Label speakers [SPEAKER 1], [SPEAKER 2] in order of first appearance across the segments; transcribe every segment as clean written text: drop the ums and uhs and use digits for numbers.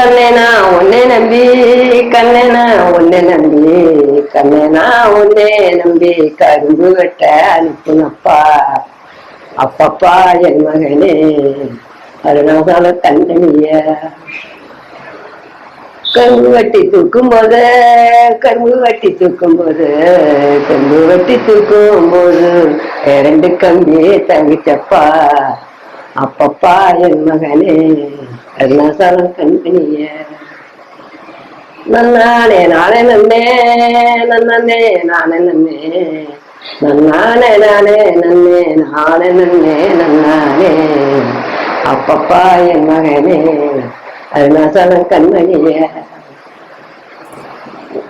[SPEAKER 1] கண்ணேனா உன்னை நம்பி கண்ணேனா உன்னை நம்பி கண்ணேனா உன்னை நம்பி கரும்பு வெட்ட அனுப்புனப்பா அப்பப்பா என் மகனே அருணாசால கண்ணனிய கரும்பு வெட்டி தூக்கும் போது கரும்பு வெட்டி தூக்கும் போது கரும்பு வெட்டி தூக்கும் போது ரெண்டு கம்பி தங்கிச்சப்பா அப்பப்பா என் மகனே அருணாசாலம் கண்பனிய நன்னானே நானே நன்னே நன்னே நானே நன்னே நன்னானே நானே நன்னே நானே நன்னே நன்னானே அப்பப்பா என் மகனே அருணாசாலம் கண்மணிய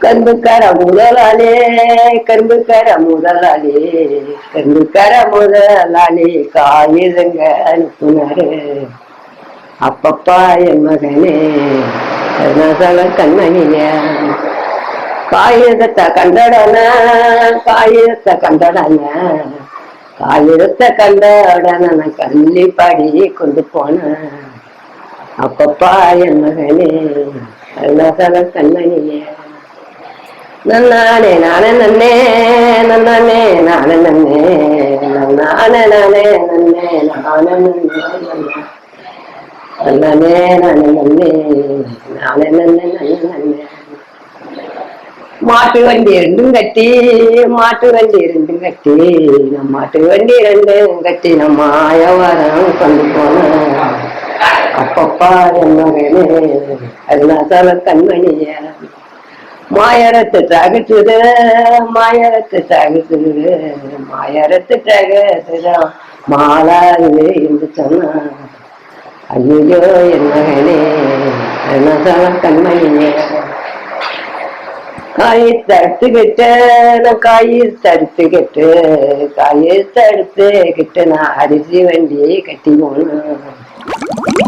[SPEAKER 1] கரும்புக்கார முதலாளே கரும்புக்கார முதலாளே கரும்புக்கார முதலாளே காகிதங்க அனுப்புனாரு அப்பப்பா என் மகனே அருணாசால கண்மணிய காகிதத்தை கண்டடன காகிதத்தை கண்டடன காகிதத்தை கண்டடன கள்ளி பாடி கொண்டு போன அப்பப்பா என் மகனே அருணாசால கண்மணிய நன்னானே நானே நன்னே நன்னானே நானே நன்னே நன்னானே நானே நன்னே நானே நன்னே நன்னே நானே நன்னே நானே நன்னே நன்னே நன்னே மாட்டு வண்டி ரெண்டும் கட்டி மாட்டு வண்டி ரெண்டும் கட்டி நம் மாட்டு வண்டி ரெண்டும் கட்டி நம்ம ஆயவாரம் கொண்டு போன அப்பப்பா என் மகனே அருணாசால கண்மணிய மாயரத்து தகுத்துது மாயரத்து தகுத்துது மாயரத்து தகுதுதான் மாலாது என்று சொன்ன ஐயோ என் மகனே அருணாசால கண்மணிய காயை தடுத்துக்கிட்டு நான் காயை தடுத்துக்கிட்டு காயை தடுத்துக்கிட்டு நான் அரிசி வண்டியை கட்டி போனேன்